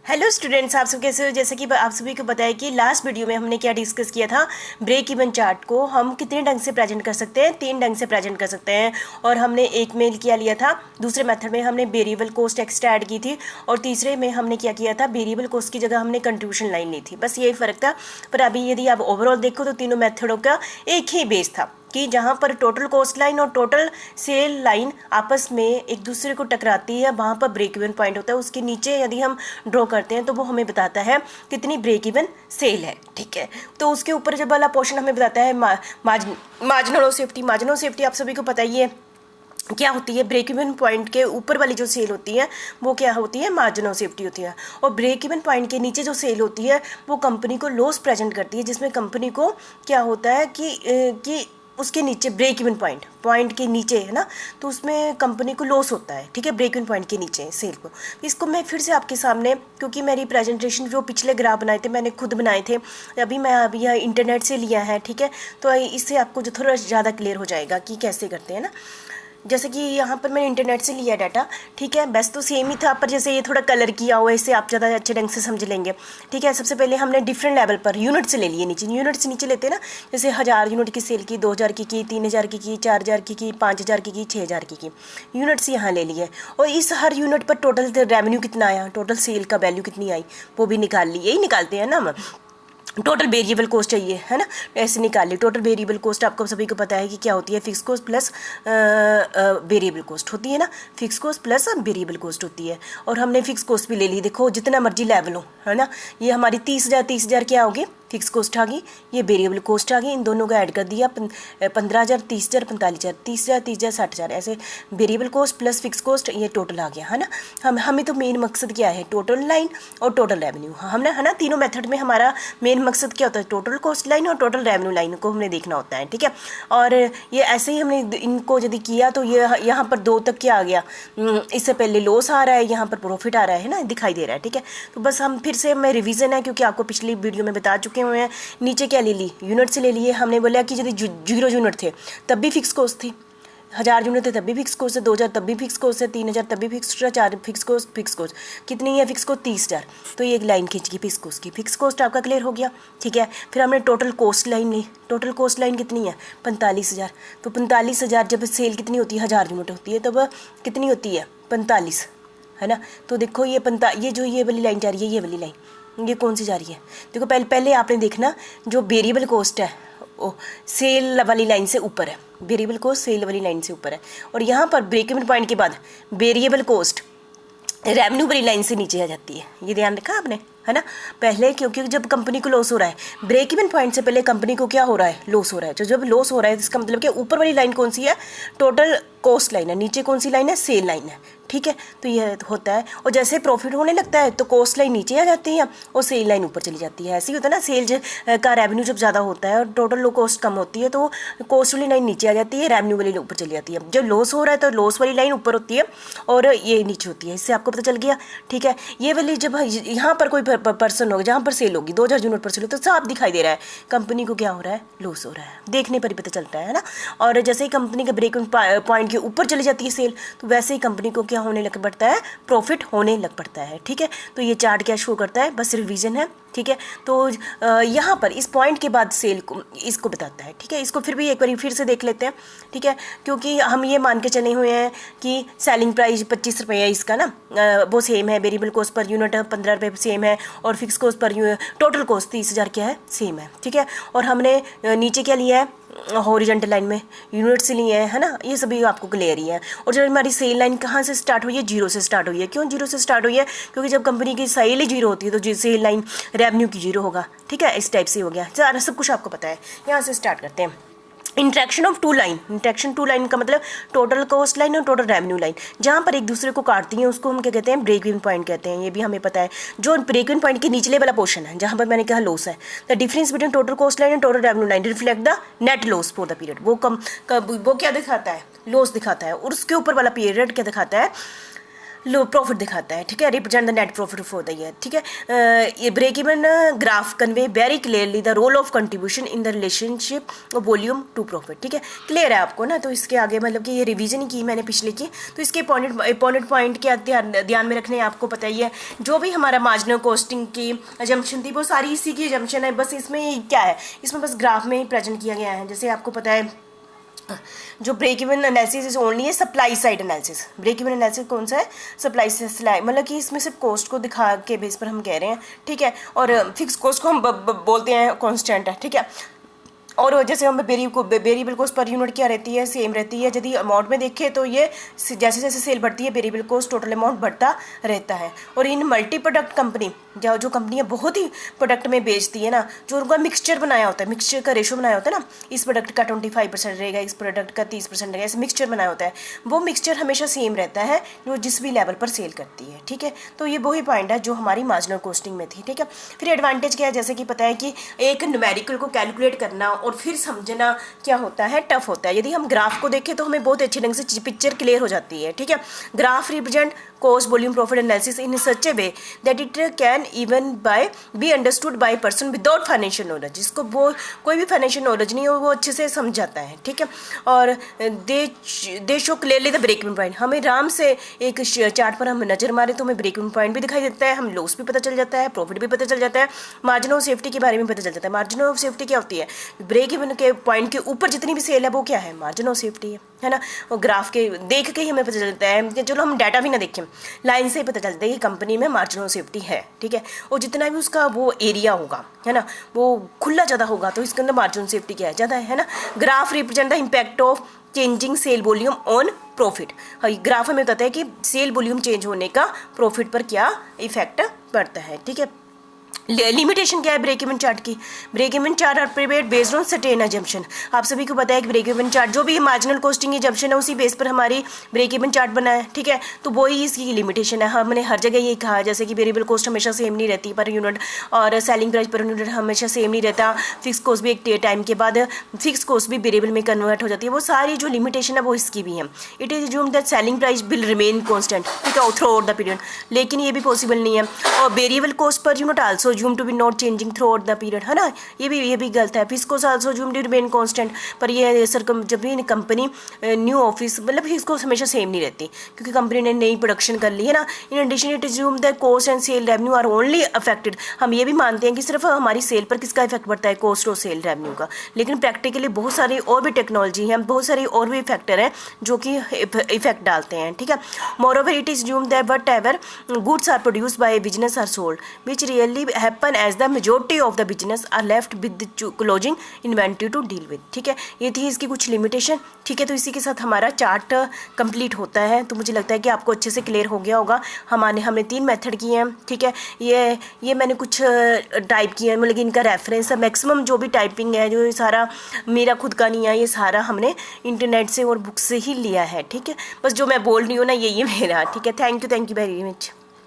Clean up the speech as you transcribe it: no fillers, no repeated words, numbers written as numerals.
Hello students, आप सब कैसे हो। जैसे कि आप सभी को पता है कि लास्ट वीडियो में हमने क्या डिस्कस किया था, ब्रेक इवन चार्ट को हम कितने ढंग से प्रेजेंट कर सकते हैं, 3 ढंग से प्रेजेंट कर सकते हैं। और हमने एक में क्या लिया था, दूसरे मेथड में हमने वेरिएबल कॉस्ट एक्स्ट्रा ऐड की थी, और तीसरे में हमने क्या किया था, वेरिएबल कॉस्ट की जगह हमने कंट्रीब्यूशन लाइन ली थी। बस यही फ़र्क था। पर अभी यदि आप ओवरऑल देखो तो तीनों मेथडों का एक ही बेस था कि जहाँ पर टोटल कॉस्ट लाइन और टोटल सेल लाइन आपस में एक दूसरे को टकराती है, वहाँ पर ब्रेक इवन पॉइंट होता है। उसके नीचे यदि हम ड्रॉ करते हैं तो वो हमें बताता है कितनी ब्रेक इवन सेल है। ठीक है, तो उसके ऊपर जब वाला पोर्शन हमें बताता है marginal of safety. Marginal of safety आप सभी को पता ही है क्या होती है। ब्रेक इवन पॉइंट के ऊपर वाली जो सेल होती है वो क्या होती है, मार्जिन ऑफ सेफ्टी होती है। और ब्रेक इवन पॉइंट के नीचे जो सेल होती है वो कंपनी को लॉस प्रेजेंट करती है, जिसमें कंपनी को क्या होता है कि उसके नीचे ब्रेक इवन पॉइंट के नीचे है ना, तो उसमें कंपनी को लॉस होता है। ठीक है, ब्रेक इवन पॉइंट के नीचे सेल को। इसको मैं फिर से आपके सामने, क्योंकि मेरी प्रेजेंटेशन जो पिछले ग्राफ बनाए थे मैंने खुद बनाए थे, अभी यह इंटरनेट से लिया है। ठीक है, तो इससे आपको जो थोड़ा ज़्यादा क्लियर हो जाएगा कि कैसे करते हैं ना। जैसे कि यहाँ पर मैंने इंटरनेट से लिया डाटा। ठीक है, बस तो सेम ही था, पर जैसे ये थोड़ा कलर किया हुआ है, इससे आप ज़्यादा अच्छे ढंग से समझ लेंगे। ठीक है, सबसे पहले हमने डिफरेंट लेवल पर यूनिट से ले लिए नीचे। यूनिट से नीचे लेते हैं ना, जैसे 1000 यूनिट की सेल की, 2000 की 3000 की 4000 की 5000 की 6000 की यूनिट्स यहाँ ले लिए। और इस हर यूनिट पर टोटल रेवेन्यू कितना आया, टोटल सेल का वैल्यू कितनी आई वो भी निकाल ली। यही निकालते हैं ना हम। टोटल वेरिएबल कॉस्ट चाहिए है ना, ऐसे निकाल ली। टोटल वेरिएबल कॉस्ट आपको सभी को पता है कि क्या होती है, fix cost plus variable cost होती है ना, fix cost plus variable cost होती है। और हमने फिक्स कॉस्ट भी ले ली, देखो जितना मर्जी लेवल हो है ना। ये हमारी 30,000 क्या होगी, फिक्स कॉस्ट आ गई, ये वेरिएबल कॉस्ट आ गई। इन दोनों का ऐड कर दिया, 15,000 30,000 45,000 30,000 30,000 60,000, ऐसे variable cost plus fix cost ये टोटल आ गया है ना। हमें तो मेन मकसद क्या है, टोटल लाइन और टोटल रेवेन्यू। हमने है ना, तीनों मेथड में हमारा मेन मकसद क्या होता है, टोटल कॉस्ट लाइन और टोटल रेवेन्यू लाइन को हमने देखना होता है। ठीक है, और ये ऐसे ही हमने इनको यदि किया तो ये यहाँ पर 2 तक क्या आ गया, इससे पहले लॉस आ रहा है, यहाँ पर प्रॉफिट आ रहा है ना, दिखाई दे रहा है। ठीक है, तो बस हम फिर से मैं रिवीजन है, क्योंकि आपको पिछली वीडियो में बता चुके हुए हैं। नीचे क्या ले ली, यूनिट से ले लिए। हमने बोला कि यदि 0 यूनिट थे तब भी फिक्स कॉस्ट थी, 1000 यूनिट थे तब भी फिक्स कॉस्ट है, 2000 तब भी फिक्स कॉस्ट है, 3000 तब भी फिक्स, 4 फिक्स कॉस्ट कितनी है, फिक्स कॉस्ट 30,000। तो ये एक लाइन खींच गई फिक्स कॉस्ट की। फिक्स कॉस्ट आपका क्लियर हो गया। ठीक है, फिर हमने टोटल कॉस्ट लाइन ली। टोटल कॉस्ट लाइन कितनी है, 45,000। तो 45,000 जब सेल कितनी होती है, 1000 यूनिट होती है, तब कितनी होती है, 45 है ना। तो देखो ये जो ये वाली लाइन जा रही है, ये वाली लाइन, ये कौन सी जा रही है, देखो पहले आपने देखना, जो वेरिएबल कॉस्ट है ओ सेल वाली लाइन से ऊपर है, वेरिएबल कॉस्ट सेल वाली लाइन से ऊपर है। और यहाँ पर ब्रेक इवन पॉइंट के बाद वेरिएबल कॉस्ट रेवेन्यू वाली लाइन से नीचे आ जाती है। ये ध्यान रखा आपने है ना। पहले क्योंकि जब कंपनी को लॉस हो रहा है, ब्रेक इवन पॉइंट से पहले कंपनी को क्या हो रहा है, लॉस हो रहा है। तो जब लॉस हो रहा है इसका मतलब कि ऊपर वाली लाइन कौन सी है, टोटल कॉस्ट लाइन है, नीचे कौन सी लाइन है, सेल लाइन है। ठीक है, तो यह होता है। और जैसे प्रॉफिट होने लगता है तो कॉस्ट लाइन नीचे आ जाती है और सेल लाइन ऊपर चली जाती है। ऐसे ही होता है ना, सेल का रेवेन्यू जब ज़्यादा होता है और टोटल लो कॉस्ट कम होती है तो कॉस्ट वाली लाइन नीचे आ जाती है, रेवेन्यू वाली ऊपर चली जाती है। जब लॉस हो रहा है तो लॉस वाली लाइन ऊपर होती है और ये नीचे होती है। इससे आपको पता चल गया। ठीक है, ये वाली जब यहाँ पर कोई पर्सन होगा, जहाँ पर सेल होगी 2000 यूनिट पर सेल हो, तो साफ दिखाई दे रहा है कंपनी को क्या हो रहा है, लॉस हो रहा है, देखने पर ही पता चलता है ना। और जैसे ही कंपनी के ब्रेक पॉइंट के ऊपर चली जाती है सेल, तो वैसे ही कंपनी को क्या होने लग पड़ता है, प्रॉफिट होने लग पड़ता है। ठीक है, तो ये चार्ट क्या शो करता है, बस रिवीजन है। ठीक है, तो यहाँ पर इस पॉइंट के बाद सेल को इसको बताता है। ठीक है, इसको फिर भी एक बार फिर से देख लेते हैं। ठीक है, क्योंकि हम ये मान के चले हुए हैं कि सेलिंग प्राइस 25 रुपये है इसका ना, वो सेम है, वेरिएबल कॉस्ट पर यूनिट 15 रुपये सेम है, और fix cost per total cost 30,000 क्या है, सेम है। ठीक है, और हमने नीचे क्या लिया है, हॉरिजॉन्टल लाइन में यूनिट्स लिए हैं है ना, ये सभी आपको क्लियर ही है। और जब हमारी सेल लाइन कहाँ से स्टार्ट हुई है, 0 से स्टार्ट हुई है। क्यों 0 से स्टार्ट हुई है, क्योंकि जब कंपनी की सेल ही 0 होती है तो सेल लाइन रेवेन्यू की 0 होगा। ठीक है, इस टाइप से हो गया, सारा सब कुछ आपको पता है। यहाँ से स्टार्ट करते हैं। Interaction of two line, interaction two line का मतलब टोटल कॉस्ट लाइन और टोटल रेवेन्यू लाइन जहाँ पर एक दूसरे को काटती हैं उसको हम क्या कहते हैं, ब्रेक इवन पॉइंट कहते हैं। ये भी हमें पता है। जो ब्रेक इवन पॉइंट के निचले वाला पोर्शन है जहाँ पर मैंने कहा लॉस है, the difference between total cost line and total revenue line reflect the net loss for the period. वो क्या दिखाता है, लॉस दिखाता है। और उसके ऊपर वाला पीरियड क्या दिखाता है, लो प्रॉफिट दिखाता है, ठीक है, represent the net profit for the year, ठीक है। ये break even graph convey very clearly the role of contribution in the relationship of volume to profit, ठीक है, क्लियर है आपको ना। तो इसके आगे मतलब कि ये रिवीजन की मैंने पिछले की, तो इसके इंपॉर्टेंट पॉइंट क्या ध्यान में रखने हैं आपको पता ही है। जो भी हमारा मार्जिनल कॉस्टिंग की अजम्पशन थी वो सारी इसी की अजम्पशन है, बस इसमें क्या है, इसमें बस ग्राफ में ही प्रेजेंट किया गया है। जैसे आपको पता है जो break even analysis is only है supply side analysis. Break even analysis कौन सा है, सप्लाई साइड, मतलब कि इसमें सिर्फ कॉस्ट को दिखा के बेस पर हम कह रहे हैं, ठीक है। और फिक्स कॉस्ट को हम बोलते हैं कांस्टेंट है, ठीक है। और जैसे हम वेरिएबल कॉस्ट पर यूनिट क्या रहती है, सेम रहती है। यदि अमाउंट में देखें तो ये जैसे जैसे सेल बढ़ती है वेरिएबल कॉस्ट टोटल अमाउंट बढ़ता रहता है। और इन मल्टी प्रोडक्ट कंपनी जो कंपनियां बहुत ही प्रोडक्ट में बेचती है ना, जो उनका मिक्सचर बनाया होता है, मिक्सचर का रेशो बनाया होता है ना, इस प्रोडक्ट का 25% रहेगा, इस प्रोडक्ट का 30% रहेगा, ऐसे मिक्सचर बनाया होता है, वो मिक्सचर हमेशा सेम रहता है जो जिस भी लेवल पर सेल करती है, ठीक है। तो ये वही पॉइंट है जो हमारी मार्जिनल कॉस्टिंग में थी, ठीक है। फिर एडवांटेज क्या है, जैसे कि पता है कि एक न्यूमेरिकल को कैलकुलेट करना और फिर समझना क्या होता है, टफ होता है। यदि हम ग्राफ को देखें तो हमें बहुत अच्छे ढंग से पिक्चर क्लियर हो जाती है, ठीक है। Graph represent cost volume profit analysis in such a way that it can even be understood by a person without financial knowledge, जिसको वो कोई भी फाइनेंशियल नॉलेज नहीं हो वो अच्छे से समझ जाता है, ठीक है। और they show clearly the break even point, हमें आराम से एक चार्ट पर हम नजर मारे तो हमें ब्रेक इवन पॉइंट भी दिखाई देता है, हम लॉस भी पता चल जाता है, प्रॉफिट भी पता चल जाता है, मार्जिन ऑफ सेफ्टी के बारे में पता चल जाता है। मार्जिन ऑफ सेफ्टी क्या होती है, ब्रेक इवन के पॉइंट के ऊपर जितनी भी सेल है वो क्या है, मार्जिन ऑफ सेफ्टी है ना। और ग्राफ के देख के ही हमें पता चलता है कि चलो हम डाटा भी ना देखें, लाइन से ही पता चलता है कि कंपनी में मार्जिन ऑफ सेफ्टी है, ठीक है। और जितना भी उसका वो एरिया होगा है ना, वो खुला ज़्यादा होगा तो इसके अंदर मार्जिन ऑफ सेफ्टी क्या है, ज़्यादा है ना। Graph represent the impact of changing sale volume on profit, graph हमें बताता है कि सेल वॉल्यूम चेंज होने का प्रॉफिट पर क्या इफेक्ट पड़ता है, ठीक है। लिमिटेशन क्या है ब्रेक इवन चार्ट की, break even chart are prepared based on certain assumption. आप सभी को पता है कि ब्रेक इवन चार्ट जो भी मार्जिनल कॉस्टिंग अजम्पशन है उसी बेस पर हमारी ब्रेक इवन चार्ट बना है, ठीक है। तो वही इसकी लिमिटेशन है, हमने हर जगह यही कहा जैसे कि वेरिएबल कॉस्ट हमेशा सेम नहीं रहती पर यूनिट, और सेलिंग प्राइस पर यूनिट हमेशा सेम नहीं रहता, फिक्स कॉस्ट भी एक टाइम के बाद फिक्स कॉस्ट भी वेरिएबल में कन्वर्ट हो जाती है, वो सारी जो लिमिटेशन है वो इसकी भी है। It is assumed that selling price will remain constant, ठीक है, थ्रू आउट द पीरियड, लेकिन ये भी पॉसिबल नहीं है। और variable cost per unit also assumed to be not changing throughout the period, है ना, ये भी गलत है। Fix cost also assumed to remain constant, पर ये जब भी कंपनी न्यू ऑफिस मतलब फिक्स कॉस्ट हमेशा सेम नहीं रहती क्योंकि कंपनी ने नई प्रोडक्शन कर ली है ना। In addition it assume the cost and sale revenue are only affected, हम ये भी मानते हैं कि सिर्फ हमारी सेल पर किसका इफेक्ट पड़ता है, कॉस्ट और सेल रेवेन्यू का, लेकिन प्रैक्टिकली बहुत सारी और भी टेक्नोलॉजी है, बहुत सारी और भी फैक्टर हैं जो कि इफेक्ट डालते हैं, ठीक है। Moreover it is assumed that whatever goods are produced by business are sold which really happen as the majority of the business are left with closing inventory to deal with, ठीक है। ये थी इसकी कुछ लिमिटेशन, ठीक है। तो इसी के साथ हमारा चार्ट कंप्लीट होता है। तो मुझे लगता है कि आपको अच्छे से क्लियर हो गया होगा। हमने 3 मेथड किए हैं, ठीक है। ये मैंने कुछ टाइप किए हैं, मतलब इनका रेफरेंस है, मैक्सिमम जो भी टाइपिंग है जो सारा मेरा खुद का नहीं है, ये सारा हमने इंटरनेट से और बुक से ही लिया है, ठीक है। बस जो मैं बोल रही हूँ ना ये मेरा, ठीक है। Thank you very much.